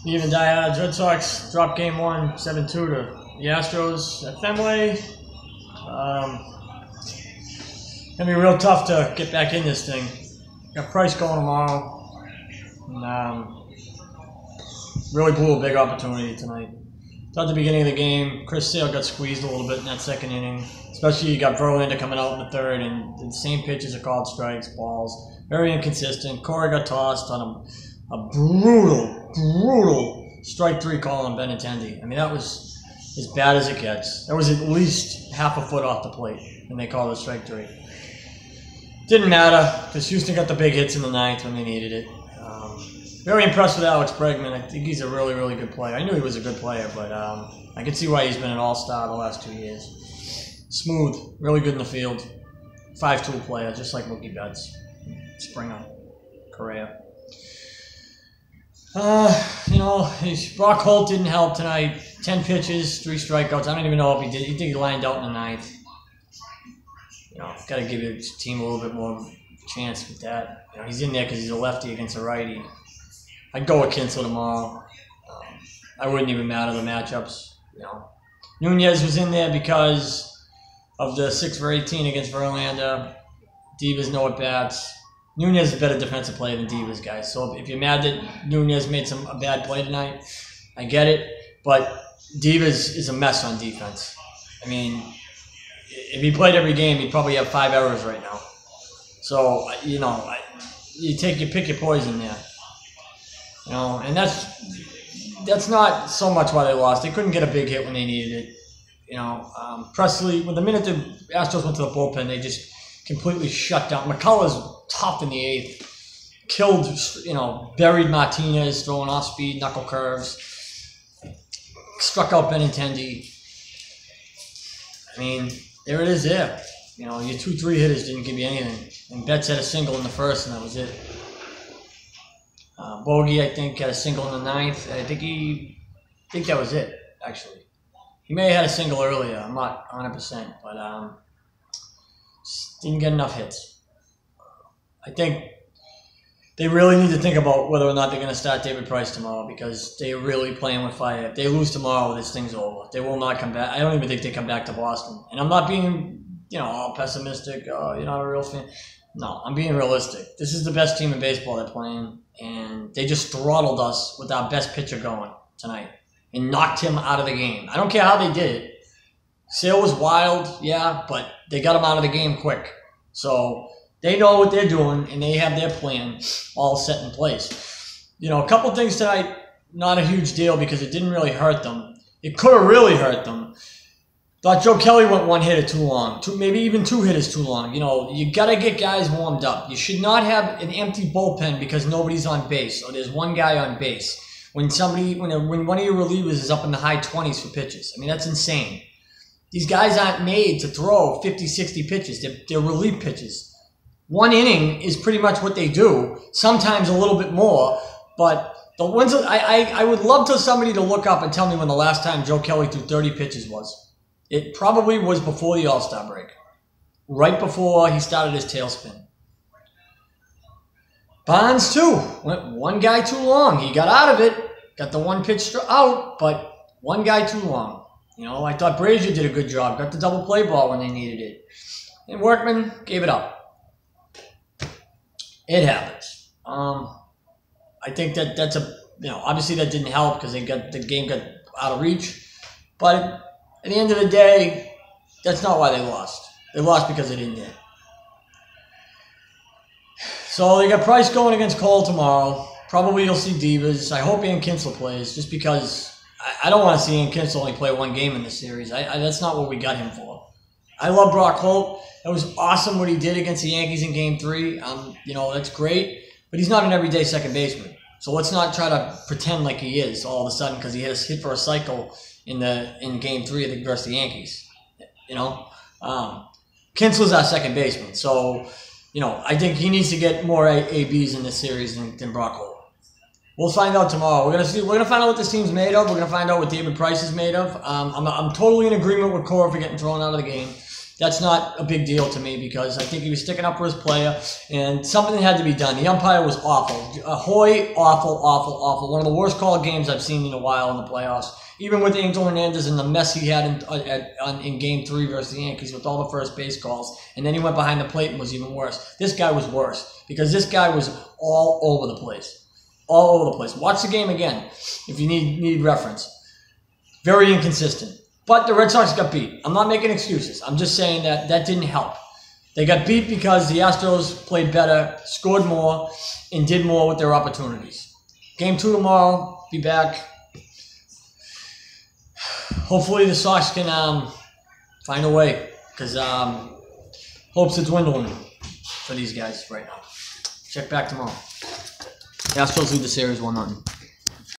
Even Diehards. Red Sox dropped game 1, 7-2 to the Astros at Fenway. Gonna be real tough to get back in this thing. Got Price going tomorrow. And, really blew a big opportunity tonight. At the beginning of the game, Chris Sale got squeezed a little bit in that second inning. Especially you got Verlander coming out in the third, and the same pitches are called strikes, balls. Very inconsistent. Corey got tossed on a brutal strike 3 call on Benintendi. I mean, that was as bad as it gets. That was at least half a foot off the plate, and they called it strike 3. Didn't matter, because Houston got the big hits in the 9th when they needed it. Very impressed with Alex Bregman. I think he's a really, really good player. I knew he was a good player, but I can see why he's been an all-star the last 2 years. Smooth, really good in the field. 5-tool player, just like Mookie Betts, Springer, Correa. Brock Holt didn't help tonight. 10 pitches, 3 strikeouts. I don't even know if he did. You think he lined out in the 9th? Got to give your team a little bit more chance with that. He's in there because he's a lefty against a righty. I'd go with Kinsler tomorrow. I wouldn't even matter the matchups. Nunez was in there because of the 6 for 18 against Verlander. Divas no at bats. Nunez is a better defensive player than Divas, guys. So if you're mad that Nunez made a bad play tonight, I get it. But Divas is a mess on defense. I mean, if he played every game, he'd probably have 5 errors right now. So you pick your poison there. And that's not so much why they lost. They couldn't get a big hit when they needed it. Presley, the minute the Astros went to the bullpen, they just completely shut down. McCullough's tough in the 8th. Killed, buried Martinez, throwing off speed, knuckle curves. Struck out Benintendi. I mean, there it is there. Your 2-3 hitters didn't give you anything. And Betts had a single in the 1st, and that was it. Bogey, I think, had a single in the 9th. I think that was it, actually. He may have had a single earlier. I'm not 100%, but just didn't get enough hits. I think they really need to think about whether or not they're going to start David Price tomorrow, because they're really playing with fire. If they lose tomorrow, this thing's over. They will not come back. I don't even think they come back to Boston. And I'm not being, all pessimistic. Oh, you're not a real fan. No, I'm being realistic. This is the best team in baseball they're playing, and they just throttled us with our best pitcher going tonight and knocked him out of the game. I don't care how they did it. Sale was wild, yeah, but they got him out of the game quick. So they know what they're doing, and they have their plan all set in place. A couple things tonight, not a huge deal because it didn't really hurt them. It could have really hurt them. Thought Joe Kelly went 1 hitter too long, maybe even 2 hitters too long. You got to get guys warmed up. You should not have an empty bullpen because nobody's on base or there's one guy on base. When one of your relievers is up in the high 20s for pitches. I mean, that's insane. These guys aren't made to throw 50, 60 pitches. They're relief pitches. 1 inning is pretty much what they do, sometimes a little bit more, but the ones I would love for somebody to look up and tell me when the last time Joe Kelly threw 30 pitches was. It probably was before the All-Star break, right before he started his tailspin. Bonds, too, went 1 guy too long. He got out of it, got the 1 pitch out, but 1 guy too long. I thought Brazier did a good job, got the double play ball when they needed it. And Workman gave it up. It happens. I think that's obviously that didn't help because the game got out of reach, but at the end of the day, that's not why they lost. They lost because they didn't hit. So they got Price going against Cole tomorrow. Probably you'll see Divas. I hope Ian Kinsler plays, just because I don't want to see Ian Kinsler only play 1 game in this series. That's not what we got him for. I love Brock Holt. That was awesome what he did against the Yankees in Game 3. That's great. But he's not an everyday second baseman. So let's not try to pretend like he is all of a sudden because he hit for a cycle in Game 3 versus the Yankees. Kinsler's our second baseman. So, I think he needs to get more ABs in this series than Brock Holt. We'll find out tomorrow. We're gonna find out what this team's made of. We're gonna find out what David Price is made of. I'm totally in agreement with Cora for getting thrown out of the game. that's not a big deal to me because I think he was sticking up for his player and something had to be done. The umpire was awful. Hoy, awful. One of the worst called games I've seen in a while in the playoffs. Even with Angel Hernandez and the mess he had in Game 3 versus the Yankees with all the first base calls. And then he went behind the plate and was even worse. This guy was worse because this guy was all over the place. All over the place. Watch the game again if you need reference. Very inconsistent. But the Red Sox got beat. I'm not making excuses. I'm just saying that didn't help. They got beat because the Astros played better, scored more, and did more with their opportunities. Game 2 tomorrow. Be back. Hopefully the Sox can find a way because hopes it's dwindling for these guys right now. Check back tomorrow. The Astros lead the series 1-0.